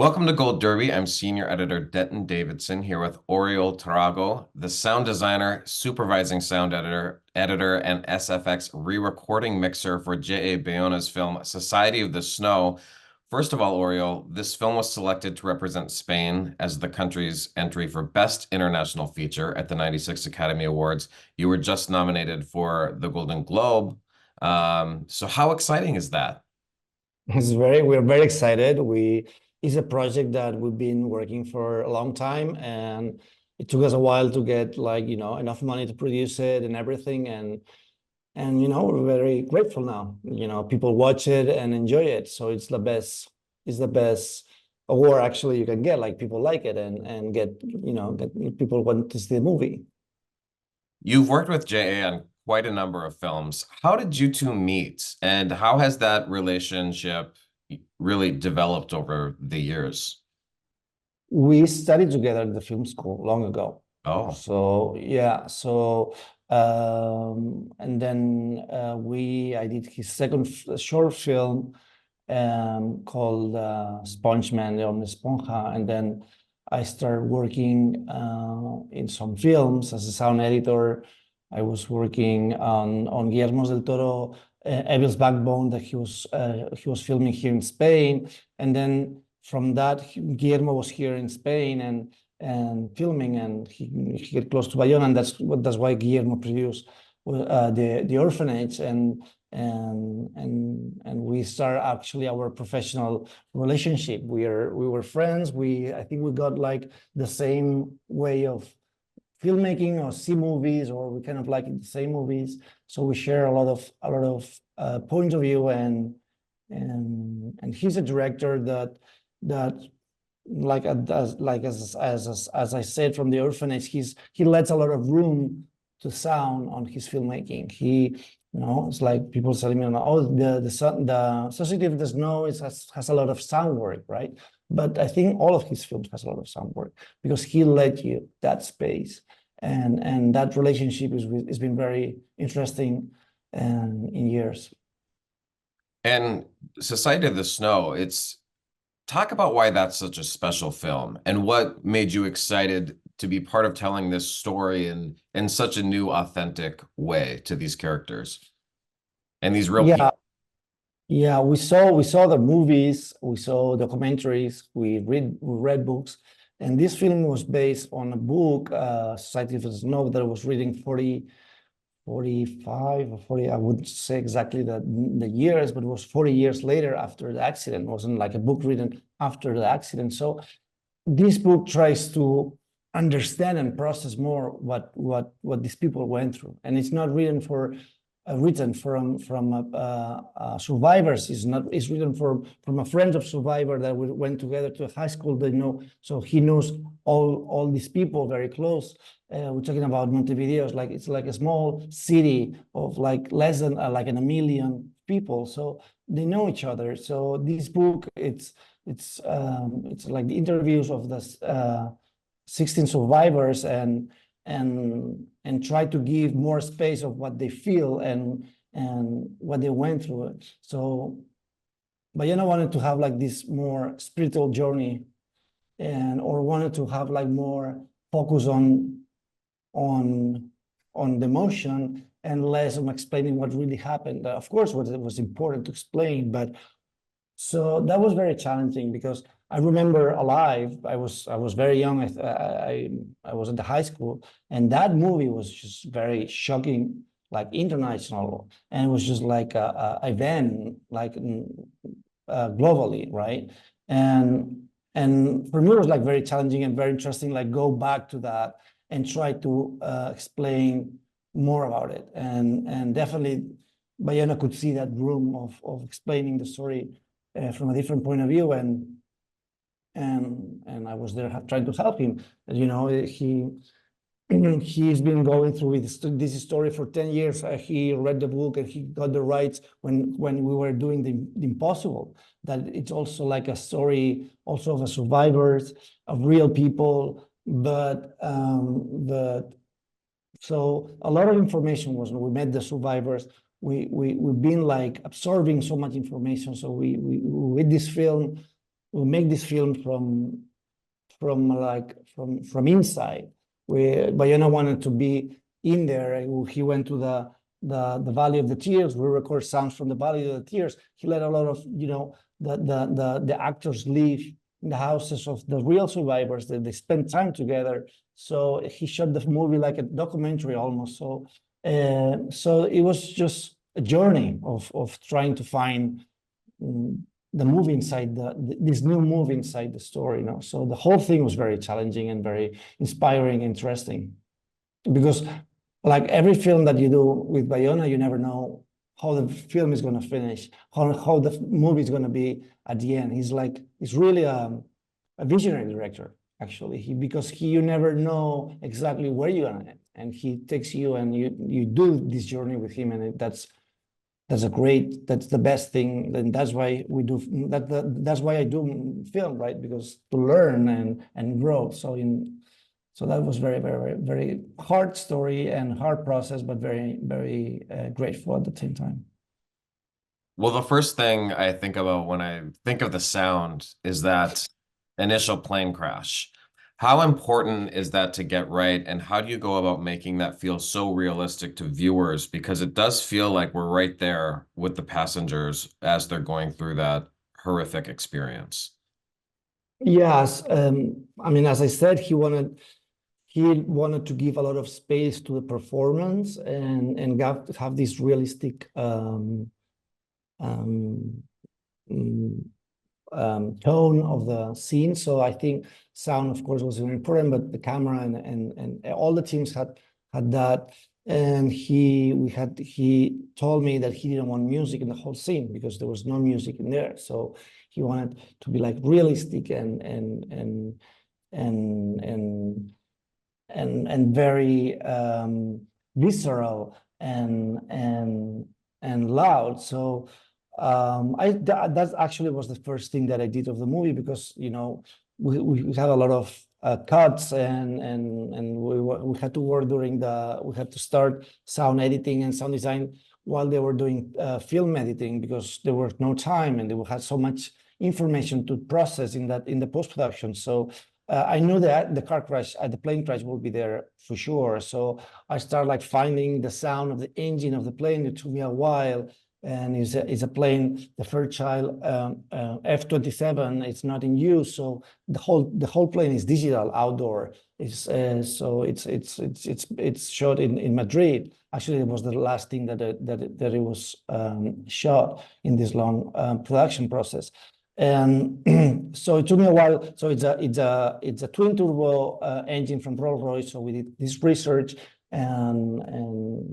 Welcome to Gold Derby. I'm senior editor Denton Davidson here with Oriol Tarragó, the sound designer, supervising sound editor, and SFX re-recording mixer for J.A. Bayona's film Society of the Snow. First of all, Oriol, this film was selected to represent Spain as the country's entry for Best International Feature at the '96 Academy Awards. You were just nominated for the Golden Globe. So how exciting is that? We're very excited. It's a project that we've been working for a long time, and it took us a while to get enough money to produce it and everything. And we're very grateful now. People watch it and enjoy it. So it's the best award actually you can get. Like people like it and get people want to see the movie. You've worked with J.A. on quite a number of films. How did you two meet, and how has that relationship really developed over the years? We studied together at the film school long ago. Oh, So yeah, and then I did his second short film called Spongeman on the Esponja, and then I started working in some films as a sound editor. I was working on Guillermo del Toro, Evil's Backbone that he was filming here in Spain, and then from that Guillermo was here in Spain and filming, and he get close to Bayona, and that's why Guillermo produced the orphanage, and we start actually our professional relationship. We were friends. I think we got like the same way of filmmaking or see movies, or we kind of like the same movies. So we share a lot of points of view, and he's a director that as I said from the orphanage, he lets a lot of room to sound on his filmmaking. It's like people telling me, oh, the Society of the Snow has a lot of sound work, right? But I think all of his films has a lot of sound work because he let you that space, and that relationship has been very interesting in years. and Society of the Snow, talk about why that's such a special film and what made you excited to be part of telling this story in such a new, authentic way to these characters and these real people. Yeah, we saw the movies, we saw documentaries, we read books, and this film was based on a book, Society of the Snow, that I was reading 45 or 40, I wouldn't say exactly the years, but it was 40 years later after the accident. It wasn't like a book written after the accident. So this book tries to understand and process more what these people went through, and it's not written from survivors. It's written from a friend of survivor that we went together to a high school. They know, so he knows all these people very close. We're talking about Montevideo. It's like a small city of like less than like a million people. So they know each other. So this book, it's like the interviews of the 16 survivors, and try to give more space of what they feel and what they went through. So Bayona wanted to have like this more spiritual journey, or wanted to have like more focus on the emotion and less on explaining what really happened. Of course, what it was important to explain, but so that was very challenging because I remember alive. I was very young. I was at the high school, and that movie was just very shocking, like international, and it was just like a event, like globally, right? And for me, it was like very challenging and very interesting. Like go back to that and try to explain more about it, and definitely, Bayona could see that room of explaining the story from a different point of view, and I was there trying to help him. He's been going through this story for 10 years. He read the book and he got the rights when we were doing the impossible. That it's also like a story also of a survivors, of real people, but so a lot of information was. We met the survivors. We've been like absorbing so much information. So we with this film, we make this film from inside. Bayona wanted to be in there. He went to the Valley of the Tears. We record sounds from the Valley of the Tears. He let a lot of the actors live in the houses of the real survivors. That they spend time together. So he shot the movie like a documentary almost. So it was just a journey of trying to find the movie inside this new movie inside the story. So the whole thing was very challenging and very inspiring, interesting, because like every film that you do with Bayona, you never know how the film is going to finish, how the movie is going to be at the end. He's really a visionary director, actually, because you never know exactly where you're going to end, and he takes you and you do this journey with him, and that's the best thing, and that's why we do that. That's why I do film, right? Because to learn and grow. So that was very, very, very hard story and hard process, but very, very grateful at the same time. Well, the first thing I think about when I think of the sound is that initial plane crash. How important is that to get right? And how do you go about making that feel so realistic to viewers? Because it does feel like we're right there with the passengers as they're going through that horrific experience. Yes. I mean, as I said, he wanted to give a lot of space to the performance and have this realistic tone of the scene. So I think sound, of course, was very important, but the camera and all the teams had that. And he told me that he didn't want music in the whole scene because there was no music in there. So he wanted to be like realistic and very visceral and loud. So that actually was the first thing that I did of the movie, because we had a lot of cuts and we had to work we had to start sound editing and sound design while they were doing film editing, because there was no time and they had so much information to process in the post-production. So I knew that the plane crash will be there for sure. So I started finding the sound of the engine of the plane. It took me a while. And it's a plane, the Fairchild F-27. It's not in use, so the whole plane is digital outdoor. So it's shot in Madrid. Actually, it was the last thing that it was shot in this long production process. And so it took me a while. So it's a twin turbo engine from Rolls-Royce. So we did this research. And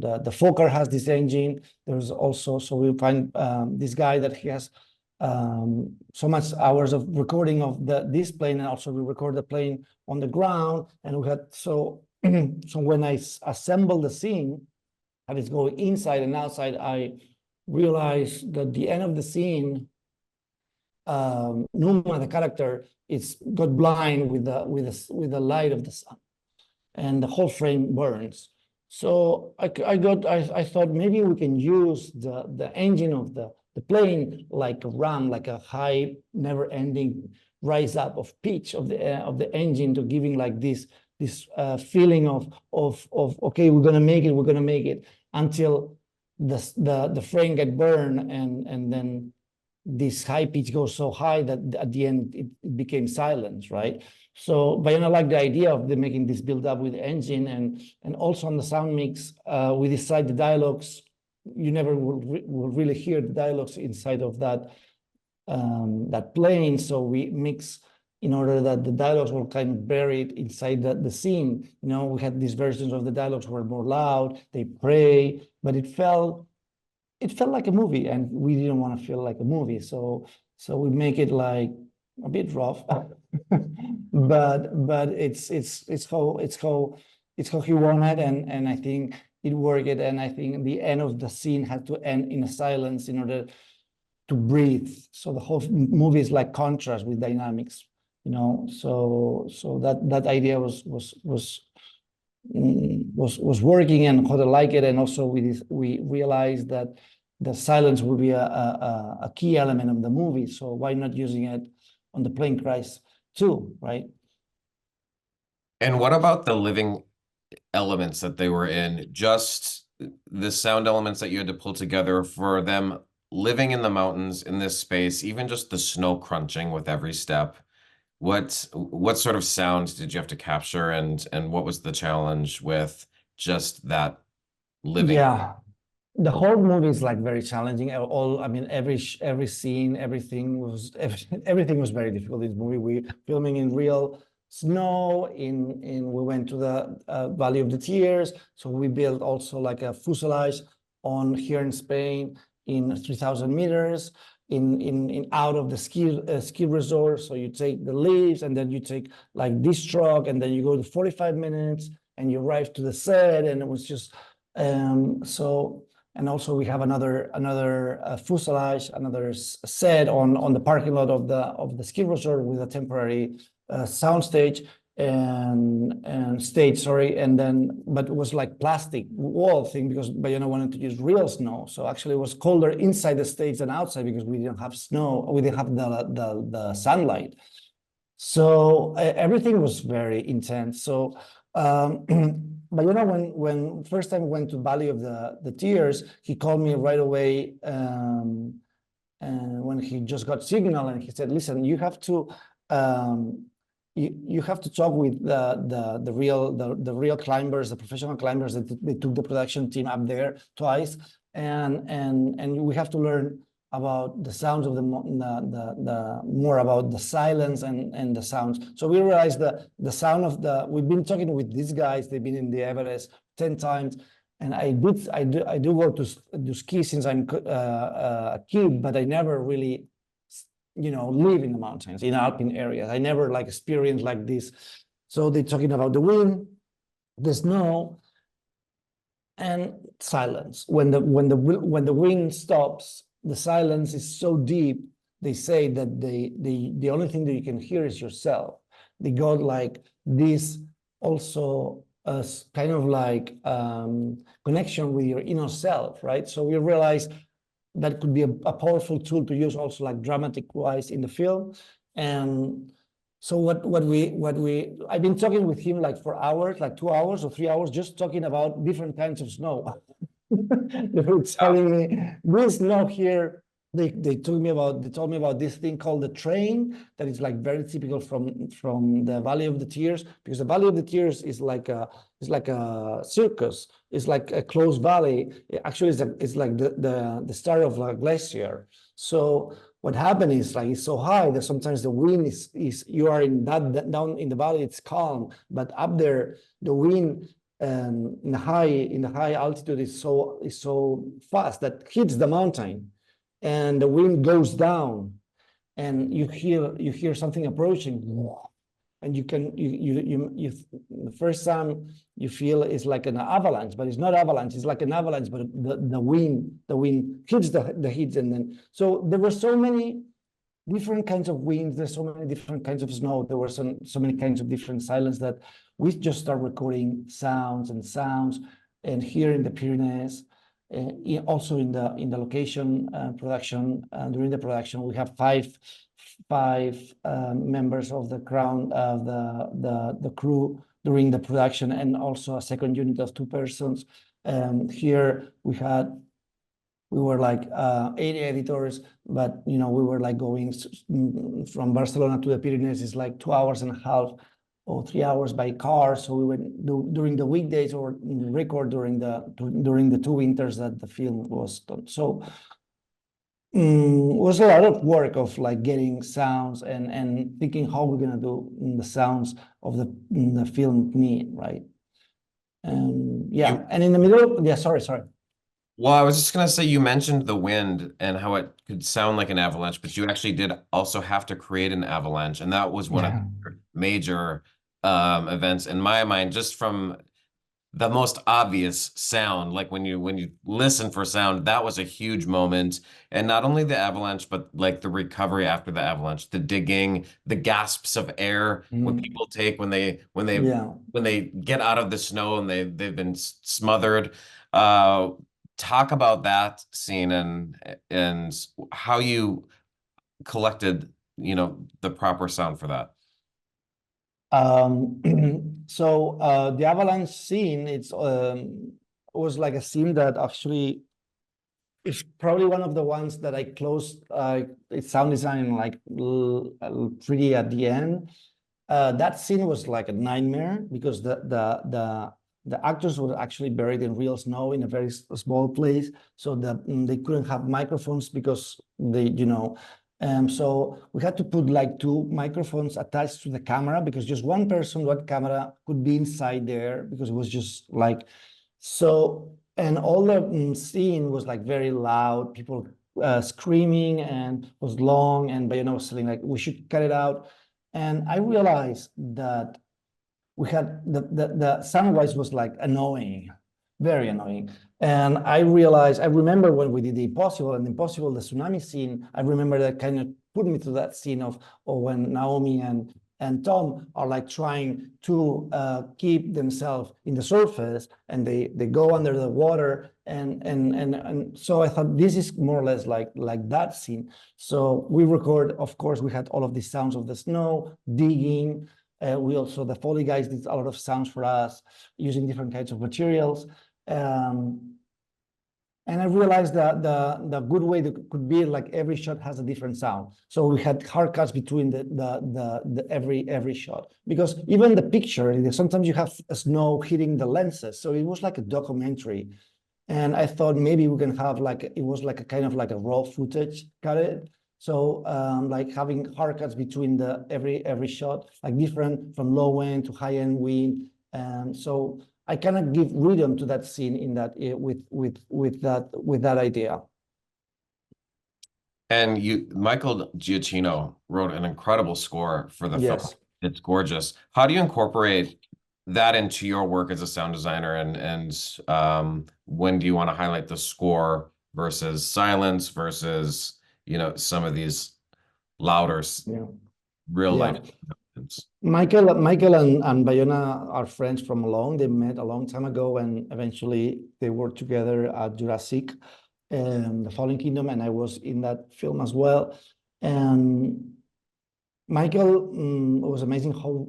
the Fokker has this engine. There's also, so we find this guy that he has so much hours of recording of this plane, and also we record the plane on the ground. And we had so when I assemble the scene and it's going inside and outside, I realized that the end of the scene, Numa, the character, got blind with the light of the sun, and the whole frame burns. So I thought maybe we can use the engine of the plane like a ram, like a high, never-ending rise up of pitch of the engine, to giving like this feeling of okay, we're gonna make it, until the frame get burned, and then this high pitch goes so high that at the end it became silence, right? So Bayona liked the idea of making this build up with the engine, and also on the sound mix, we decide the dialogues. You never will really hear the dialogues inside of that plane. So we mix in order that the dialogues were kind of buried inside the scene. We had these versions of the dialogues were more loud, they pray, but it felt like a movie, and we didn't want to feel like a movie. So we make it like a bit rough, but it's how he wanted, and I think it worked. And I think the end of the scene had to end in a silence in order to breathe. So the whole movie is like contrast with dynamics, So that idea was working, and how to like it. And also we realized that the silence will be a key element of the movie. So why not using it on the plane crash too, right? And what about the living elements that they were in? Just the sound elements that you had to pull together for them living in the mountains in this space, even just the snow crunching with every step. What sort of sounds did you have to capture, and what was the challenge with just that living? Yeah, the whole movie is like very challenging. I mean, every scene, everything was very difficult. This movie, we filming in real snow. We went to the Valley of the Tears, so we built also like a fuselage on here in Spain in 3,000 meters in out of the ski resort. So you take the leaves and then you take like this truck and then you go to 45 minutes and you arrive to the set, and it was just so. And also we have another fuselage, another set on the parking lot of the ski resort with a temporary sound stage and stage, sorry. And then, but it was like plastic wall thing because Bayona wanted to use real snow. So actually it was colder inside the stage than outside because we didn't have snow, we didn't have the sunlight. So everything was very intense. So but when first time we went to Valley of the Tears, he called me right away, and when he just got signal, and he said, "Listen, you have to you have to talk with the real climbers, the professional climbers that they took the production team up there twice, and we have to learn about the sounds of the more about the silence and the sounds." So we realized that the sound of we've been talking with these guys, they've been in the Everest 10 times, and I do go to do ski since I'm a kid, but I never really, live in the mountains, in alpine areas. I never like experienced like this. So they're talking about the wind, the snow, and silence. When the wind stops, the silence is so deep. They say that the only thing that you can hear is yourself. They got like this also as kind of like connection with your inner self, right? So we realized that could be a powerful tool to use also like dramatic wise in the film. And so I've been talking with him like for hours, like 2 hours or 3 hours, just talking about different kinds of snow. They were telling me this snow here. They told me about this thing called the train that is like very typical from the Valley of the Tears, because the Valley of the Tears is like a circus. It's like a closed valley. Actually, it's like the start of a glacier. So what happened is like it's so high that sometimes the wind is you are in that down in the valley, it's calm, but up there the wind in the high altitude is so fast that hits the mountain, and the wind goes down, and you hear something approaching, and you the first time you feel it's like an avalanche, but it's not avalanche. It's like an avalanche, but the wind hits the heat, and then so there were so many different kinds of winds. There's so many different kinds of snow. There were so many kinds of different silence that we just start recording sounds, and here in the Pyrenees, also in the location production. During the production, we have five members of the crown of the crew during the production, and also a second unit of 2 persons. Here we were like 8 editors, but we were like going from Barcelona to the Pyrenees is like 2.5 hours or 3 hours by car. So we went during the weekdays or record during the 2 winters that the film was done. So it was a lot of work of like getting sounds and thinking how we're gonna do the sounds of the film need, right? And in the middle, yeah, sorry. Well, I was just gonna say, you mentioned the wind and how it could sound like an avalanche, but you actually did also have to create an avalanche, and that was one of the major events in my mind, just from the most obvious sound. Like when you listen for sound, that was a huge moment. And not only the avalanche, but like the recovery after the avalanche, the digging, the gasps of air when people take when they get out of the snow and they've been smothered. Talk about that scene and how you collected the proper sound for that? The avalanche scene, was like a scene that actually is probably one of the ones that I closed. It's sound design like pretty at the end. That scene was like a nightmare because the actors were actually buried in real snow in a very small place, so that they couldn't have microphones because so we had to put like two microphones attached to the camera because just one camera could be inside there because it was just like so. And all the scene was like very loud, people screaming, and was long, and Bayona was saying like we should cut it out. And I realized that we had the sunrise was like annoying, very annoying. And I remember when we did the Impossible, the tsunami scene, I remember that kind of put me to that scene of when Naomi and Tom are like trying to keep themselves in the surface, and they go under the water, and so I thought this is more or less like that scene. So we record, of course, we had all of these sounds of the snow, digging. We also, the Foley guys did a lot of sounds for us using different kinds of materials. And I realized that the good way that could be like every shot has a different sound. So we had hard cuts between the every shot, because even the picture, sometimes you have snow hitting the lenses. So it was like a documentary. And I thought maybe we can have like, it was like a kind of like a raw footage, cut it. So like having hard cuts between every shot, like different from low end to high end wind. And so I cannot give rhythm to that scene in that with that idea. And Michael Giacchino wrote an incredible score for the film. Yes. It's gorgeous. How do you incorporate that into your work as a sound designer? And when do you want to highlight the score versus silence versus, some of these louder real life moments? Michael and Bayona are friends from long. They met a long time ago, and eventually they worked together at Jurassic, The Fallen Kingdom, and I was in that film as well. And Michael was amazing how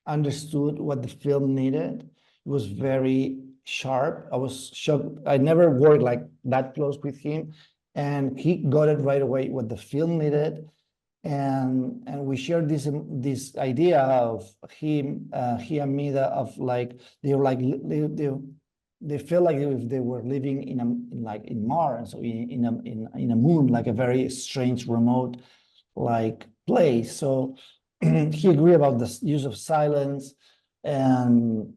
understood what the film needed. It was very sharp. I was shocked. I never worked like that close with him, and he got it right away what the film needed. And we shared this idea of him, he and me, of like they were like they feel like if they were living in Mars, so in a moon, like a very strange remote like place. So he agreed about the use of silence, and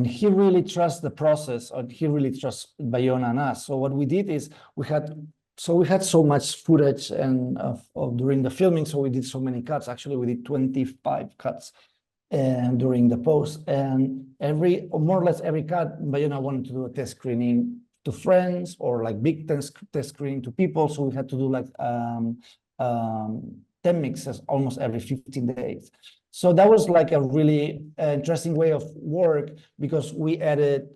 he really trusts the process, or he really trusts Bayona and us. So what we did is we had so much footage and of during the filming, so we did so many cuts. Actually, we did 25 cuts and during the post, and more or less every cut, Bayona wanted to do a test screening to friends or like big test screening to people. So we had to do like 10 mixes almost every 15 days. So that was like a really interesting way of work, because we added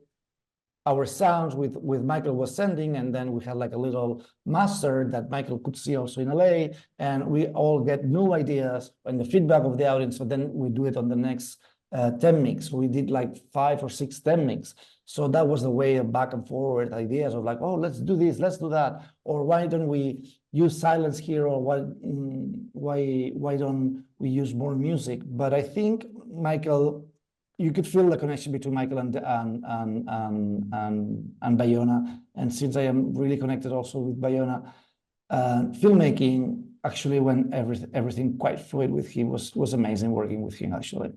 our sounds with Michael was sending, and then we had like a little master that Michael could see also in LA, and we all get new ideas and the feedback of the audience. So then we do it on the next 10 mix. We did like 5 or 6 10 mix. So that was the way of back and forward ideas of like, oh, let's do this, let's do that, or why don't we use silence here, or why don't we use more music? But I think Michael, you could feel the connection between Michael and Bayona. And since I am really connected also with Bayona, filmmaking actually went everything quite fluid with him. Was amazing working with him actually.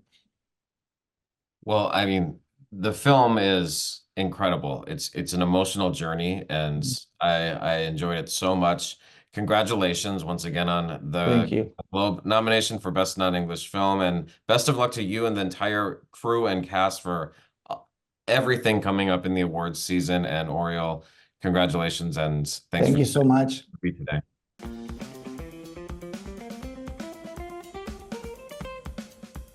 Well, I mean, the film is incredible. It's an emotional journey, and I enjoyed it so much. Congratulations once again on Thank the you. Globe nomination for Best Non-English Film, and best of luck to you and the entire crew and cast for everything coming up in the awards season. And Oriol, congratulations and thanks Thank for you so much. being today.